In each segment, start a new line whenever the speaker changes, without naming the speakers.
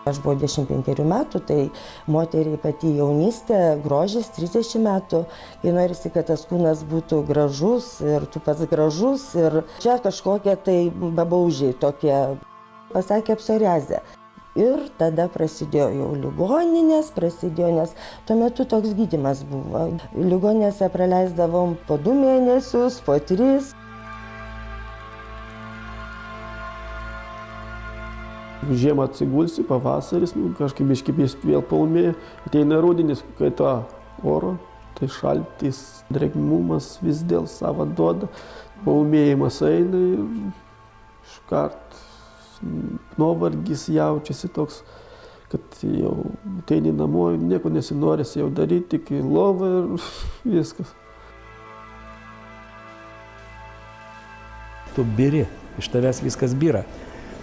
Aš buvau 25 metų, tai moteriai pati jaunystė, grožis 30 metų, kai norisi, kad tas kūnas būtų gražus ir tu pats gražus ir čia kažkokie tai babaužiai tokie, pasakė psoriazė. Ir tada prasidėjo jau ligoninės, nes tuo metu toks gydymas buvo. Ligoninėse praleisdavom po 2 mėnesius, po 3.
Žiemą atsigulsi, pavasaris, kažkaip iškipės vėl paūmėja, ateina rudenis, kai to oro, tai šaltis, drėgnumas vis dėl savo duoda, paūmėjimas eina ir iškart nuovargis jaučiasi toks, kad jau ateini namo, nieko nesinorės jau daryti, tik į lovą ir viskas.
Tu biri, iš tavęs viskas byra.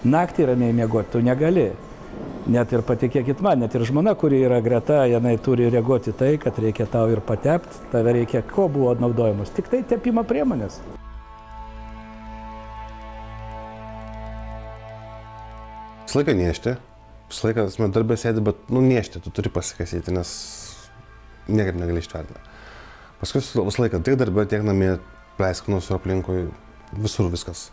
Naktį ramiai miegoti tu negali. Net ir patikėkit man, net ir žmona, kuri yra greta, jinai turi reaguoti tai, kad reikia tau ir patepti, tave reikia, ko buvo naudojamos, tik tai tepimo priemonės.
Visą laiką niešti, visą laiką darbė sėdi, bet niešti, tu turi pasikasyti, nes niekaip negali ištverti. Paskui visą laiką tiek darbė, tiek namie, pleisknus ir aplinkui, visur viskas.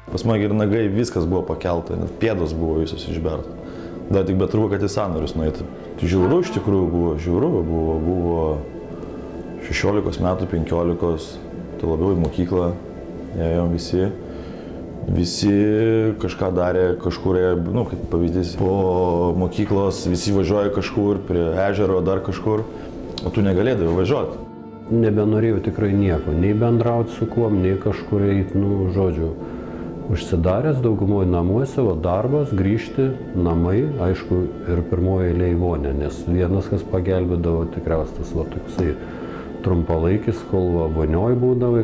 Pas mane ir nagai viskas buvo pakelta, net pėdos buvo visos išberta. Dar tik betrūko, kad į sąnarius nueiti. Žiauru iš tikrųjų buvo, žiauru buvo 16 metų, 15, tai labiau į mokyklą ėjom visi. Visi kažką darė, kažkur, kaip pavyzdys, po mokyklos visi važiuoja kažkur, prie ežero, dar kažkur, o tu negalėdavai važiuoti.
Nebenorėjau tikrai nieko, nei bendrauti su kuom, nei kažkur eiti, žodžiu. Užsidaręs daugumoje namuose, o darbas, grįžti, namai, aišku, ir pirmoji eilė į vonę, nes vienas, kas pagelbėdavo, tikriausiai tas toksai trumpalaikis, kol vonioj būdavai.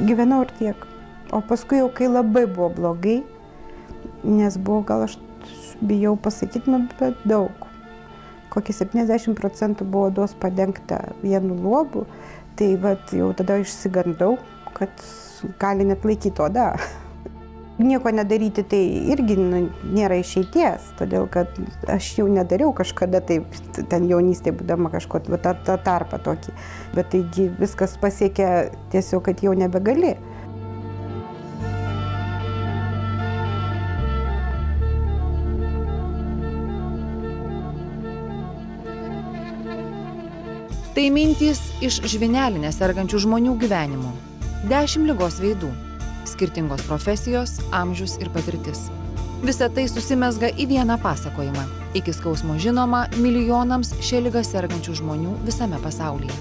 Gyvenau ir tiek, o paskui jau kai labai buvo blogai, nes buvo, gal aš bijau pasakyti, bet daug. Kokie 70% buvo odos padengta vienu luobu, tai jau tada išsigandau, kad gali net laikyti odą. Nieko nedaryti tai irgi nėra išeities, todėl kad aš jau nedariau kažkada taip, ten jaunystėje būdama kažko, tą tarpą tokį. Bet taigi viskas pasiekia tiesiog, kad jau nebegali.
Tai mintys iš žvyneline sergančių žmonių gyvenimų. 10 ligos veidų, skirtingos profesijos, amžius ir patirtis. Visa tai susimezga į vieną pasakojimą, iki skausmo žinoma milijonams šia liga sergančių žmonių visame pasaulyje.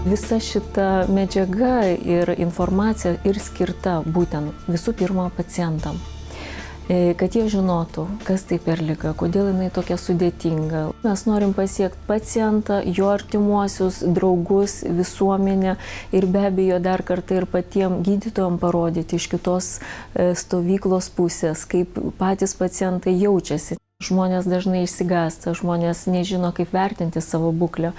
Visa šita medžiaga ir informacija ir skirta būtent visų pirma pacientam. Kad jie žinotų, kas tai per liga, kodėl jinai tokia sudėtinga. Mes norim pasiekti pacientą, jo artimuosius, draugus, visuomenę ir be abejo dar kartą ir patiems gydytojams parodyti iš kitos stovyklos pusės, kaip patys pacientai jaučiasi. Žmonės dažnai išsigąsta, žmonės nežino, kaip vertinti savo būklę.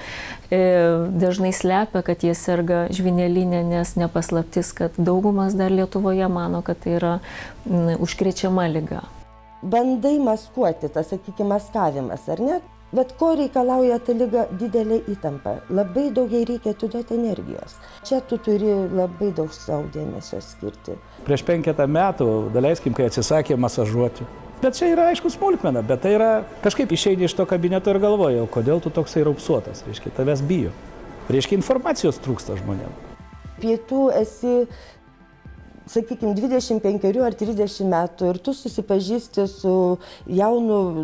Dažnai slepia, kad jie serga žvyneline, nes nepaslaptis, kad daugumas dar Lietuvoje mano, kad tai yra užkrečiama liga.
Bandai maskuoti, tas, sakykime, maskavimas, ar ne? Bet ko reikalauja ta liga? Didelė įtampa. Labai daug jai reikia atiduoti energijos. Čia tu turi labai daug savo dėmesio skirti.
Prieš 5 metų, daleiskim, kai atsisakė masažuoti. Bet čia yra aišku smulkmena, bet tai yra kažkaip išeini iš to kabineto ir galvoji, kodėl tu toksai raupsuotas, reiškia, tavęs bijo. Reiškia, informacijos trūksta žmonėms.
Pietų esi, sakykime, 25 ar 30 metų ir tu susipažįsti su jaunu,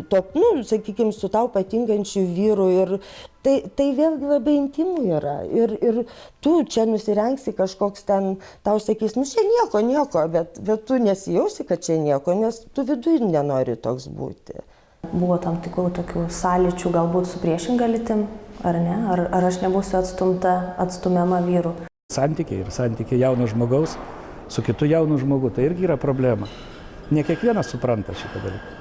sakykime, su tau patinkančiu vyru ir tai vėlgi labai intimu yra. Ir tu čia nusirengsi kažkoks ten, tau sakys, čia nieko, bet tu nesijausi, kad čia nieko, nes tu viduje nenori toks būti.
Buvo tam tikrų tokių sąlyčių galbūt su priešinga lytim, ar ne? Ar aš nebūsiu atstumiama vyrų?
Santykiai jauno žmogaus su kitu jaunu žmogu, tai irgi yra problema. Ne kiekvienas supranta šitą dalyką.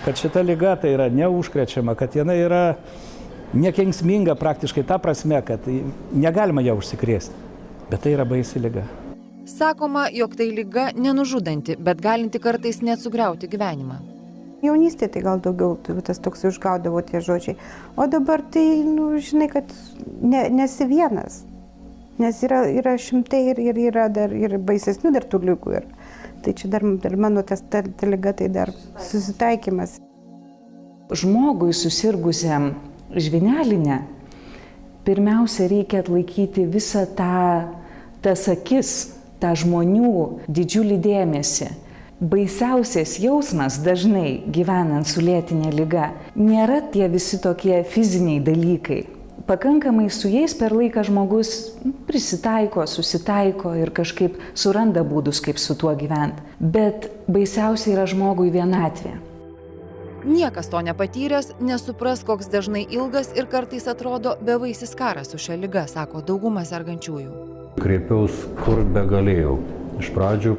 Kad šita liga tai yra neužkrečiama, kad jinai yra Nekenksminga praktiškai ta prasme, kad negalima ją užsikrėsti, bet tai yra baisi liga.
Sakoma, jog tai liga nenužudanti, bet galinti kartais net sugriauti gyvenimą.
Jaunystė tai gal daugiau tas toks užgaudavo tie žodžiai. O dabar tai, žinai, kad nesi vienas. Nes yra šimtai ir yra dar ir baisesnių dar tų ligų. Tai čia dar mano ta liga tai dar susitaikymas.
Žmogui susirgusiam žvyneline pirmiausia reikia atlaikyti visą tas akis, tą žmonių didžiulį dėmesį. Baisiausias jausmas dažnai gyvenant su lėtinė liga nėra tie visi tokie fiziniai dalykai. Pakankamai su jais per laiką žmogus prisitaiko, susitaiko ir kažkaip suranda būdus, kaip su tuo gyventi. Bet baisiausia yra žmogui vienatvė.
Niekas to nepatyręs nesupras, koks dažnai ilgas ir kartais atrodo bevaisis karas su šia liga, sako dauguma sergančiųjų.
Kreipiaus kur begalėjau. Iš pradžių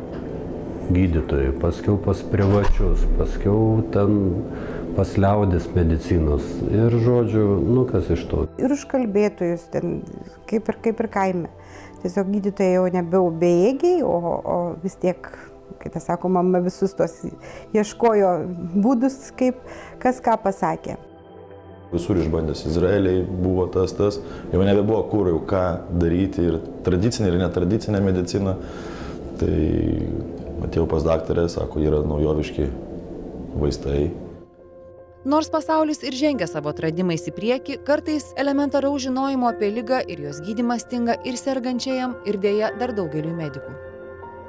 gydytojai, paskiau pas privačius, paskiau ten pas liaudės medicinos ir žodžiu, kas iš to.
Ir už kalbėtojus ten, kaip ir kaime. Tiesiog gydytojai jau nebebuvo bejėgiai, o vis tiek, kaip tas sako, mama visus tos ieškojo būdus, kaip kas ką pasakė.
Visur išbandęs, Izraeliai buvo tas, jau nebebuvo kur jau ką daryti ir tradicinė ir netradicinė medicina. Tai atėjau pas daktarę, sako, yra naujoviški vaistai.
Nors pasaulis ir žengia savo atradimais į priekį, kartais elementaraus žinojimo apie ligą ir jos gydymą stinga ir sergančiajam, ir dėja dar daugeliui medikų.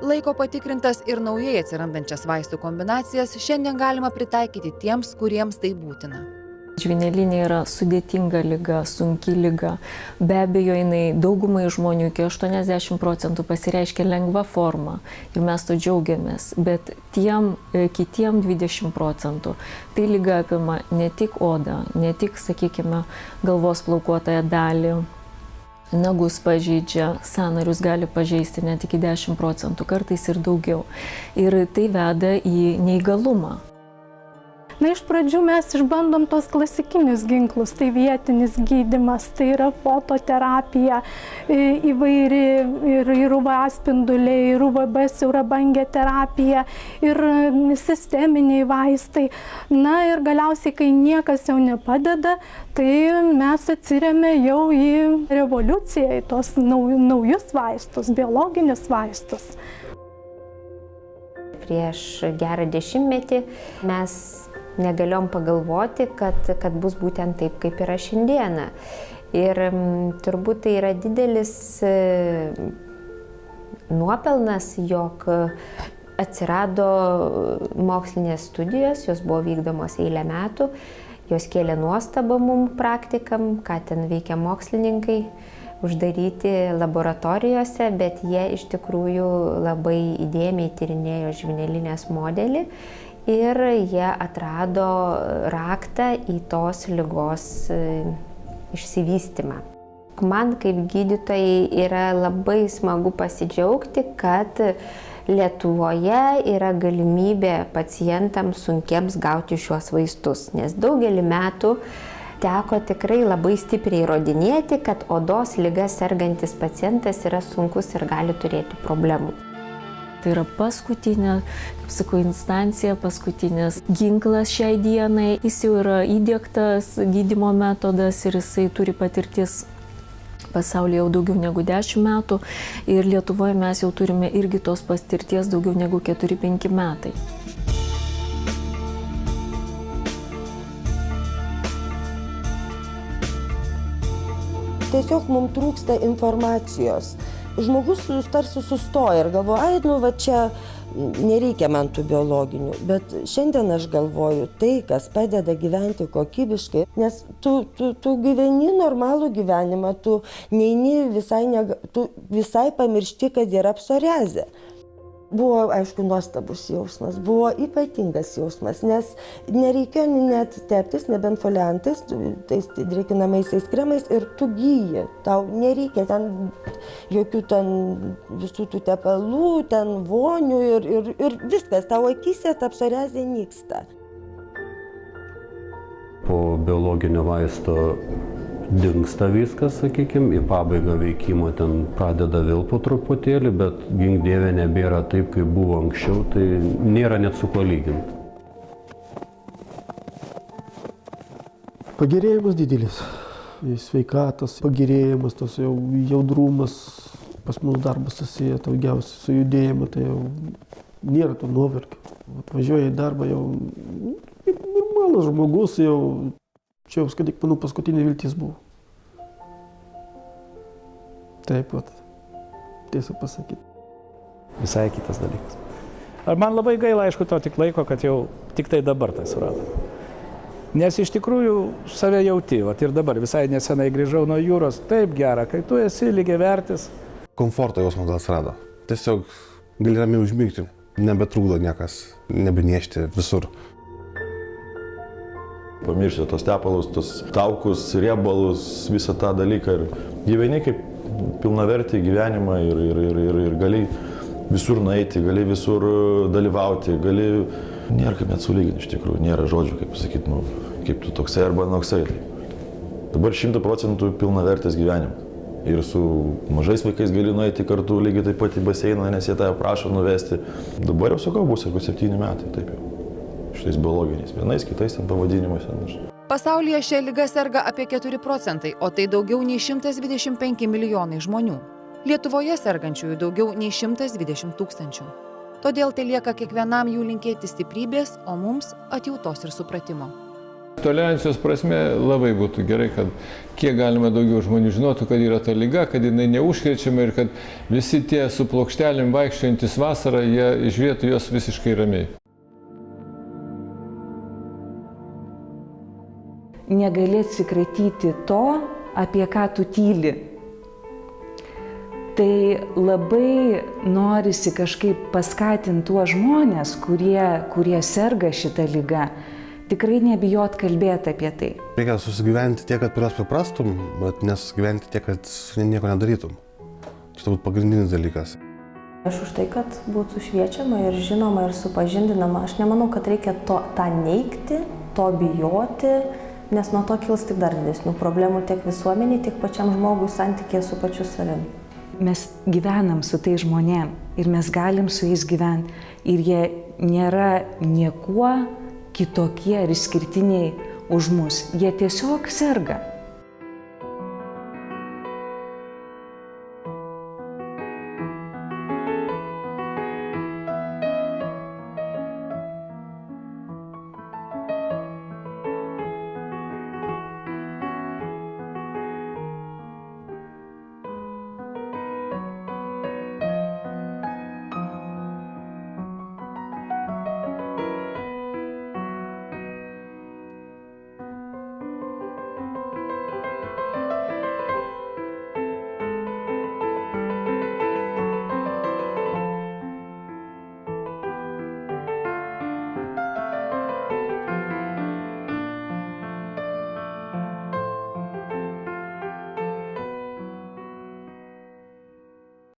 Laiko patikrintas ir naujai atsirandančias vaistų kombinacijas šiandien galima pritaikyti tiems, kuriems tai būtina.
Žvynelinė yra sudėtinga liga, sunki liga. Be abejo, jinai daugumai žmonių iki 80% pasireiškia lengva forma ir mes to džiaugiamės, bet kitiem 20% tai liga apima ne tik odą, ne tik, sakykime, galvos plaukuotąją dalį, nagus pažeidžia, sąnarius gali pažeisti net iki 10%, kartais ir daugiau. Ir tai veda į neįgalumą.
Iš pradžių mes išbandom tos klasikinius ginklus, tai vietinis gydymas, tai yra fototerapija įvairi ir UV spinduliai, ir UVB siaurabangė terapija, ir sisteminiai vaistai. Ir galiausiai, kai niekas jau nepadeda, tai mes atsirėmė jau į revoliuciją, į tos naujus vaistus, biologinius vaistus.
Prieš gerą 10 metį mes negalėjom pagalvoti, kad bus būtent taip, kaip yra šiandieną. Ir turbūt tai yra didelis nuopelnas, jog atsirado mokslinės studijos, jos buvo vykdomos eilę metų, jos kėlė nuostabą mum praktikam, ką ten veikia mokslininkai, uždaryti laboratorijose, bet jie iš tikrųjų labai įdėmiai tyrinėjo žvynelinės modelį. Ir jie atrado raktą į tos ligos išsivystymą. Man kaip gydytojai yra labai smagu pasidžiaugti, kad Lietuvoje yra galimybė pacientams sunkiems gauti šiuos vaistus, nes daugelį metų teko tikrai labai stipriai įrodinėti, kad odos liga sergantis pacientas yra sunkus ir gali turėti problemų.
Tai yra paskutinė, kaip sakau, instancija, paskutinis ginklas šiai dienai. Jis jau yra įdiegtas gydymo metodas ir jisai turi patirtis pasaulyje jau daugiau negu 10 metų. Ir Lietuvoje mes jau turime irgi tos patirties daugiau negu 4-5 metai.
Tiesiog mums trūksta informacijos. Žmogus tarsi sustoja ir galvoja, čia nereikia man tų biologinių. Bet šiandien aš galvoju, tai, kas padeda gyventi kokybiškai, nes tu gyveni normalų gyvenimą, tu neini visai pamiršti, kad yra psoriazė. Buvo, aišku, nuostabus jausmas, buvo ypatingas jausmas, nes nereikėjo net teptis, nebent foliantais, tais drėkinamaisiais kremais ir tu gyji. Tau nereikia ten jokių visų tų tepalų, vonių ir viskas, tau akyse ta psoriazė nyksta.
Po biologinio vaisto dingsta viskas, sakykime, į pabaigą veikimo ten pradeda vėl po truputėlį, bet gink Dieve nebėra taip, kaip buvo anksčiau, tai nėra net su kuo lyginti.
Pagerėjimas didelis. Sveikatas, pagerėjimas, tas jau jaudrumas, pas mus darbas susiję daugiausiai su judėjimu, tai jau nėra to nuovargio. Atvažiuoja į darbą jau normalus žmogus, jau čia jau, skadik, manau, paskutinė viltis buvo. Taip pat, tiesiog pasakyti.
Visai kitas dalykas. Ar man labai gaila, aišku, to tik laiko, kad jau tik tai dabar tai surado. Nes iš tikrųjų save jauti, ir dabar visai nesenai grįžau nuo jūros, taip gera, kai tu esi lygiavertis.
Komforto jausmas gal atsirado. Tiesiog gali ramiai užmigti, nebetrūkdo niekas, nebeniešti visur.
Pamiršti tos tepalus, tos taukus, riebalus, visą tą dalyką ir gyveni kaip pilnavertį gyvenimą ir gali visur nueiti, gali visur dalyvauti, gali... Nėra kaip net sulyginti iš tikrųjų, nėra žodžių, kaip pasakyti, nu, kaip tu toksai arba noksai. Dabar 100% pilnavertis gyvenimas. Ir su mažais vaikais gali nueiti kartu lygiai taip pat į baseiną, nes jie tave prašo nuvesti. Dabar jau sakau, bus jeigu 7 metai, taip jau. Šitais biologiniais, vienais, kitais ten pavadinimais.
Pasaulyje šią ligą serga apie 4%, o tai daugiau nei 125 milijonai žmonių. Lietuvoje sergančiųjų daugiau nei 120 000. Todėl tai lieka kiekvienam jų linkėti stiprybės, o mums atjautos ir supratimo.
Tolerancijos prasme labai būtų gerai, kad kiek galima daugiau žmonių žinotų, kad yra ta liga, kad jinai neužkrečiama ir kad visi tie su plokštelėm vaikščiojantis vasarą, jie išvietų jos visiškai ramiai.
Negali atsikratyti to, apie ką tu tyli. Tai labai norisi kažkaip paskatinti tuos žmonės, kurie serga šitą ligą, tikrai nebijot kalbėti apie tai.
Reikia susigyventi tiek, kad prie jos priprastum, bet nesusigyventi tiek, kad nieko nedarytum. Čia turbūt pagrindinis dalykas.
Aš už tai, kad būtų šviečiama ir žinoma ir supažindinama. Aš nemanau, kad reikia tą neigti, to bijoti, nes nuo to kils tik dar didesnių problemų tiek visuomeniai, tiek pačiam žmogui santykėje su pačiu savim.
Mes gyvenam su tai žmonėm ir mes galim su jais gyventi ir jie nėra niekuo kitokie ir išskirtiniai už mus. Jie tiesiog serga.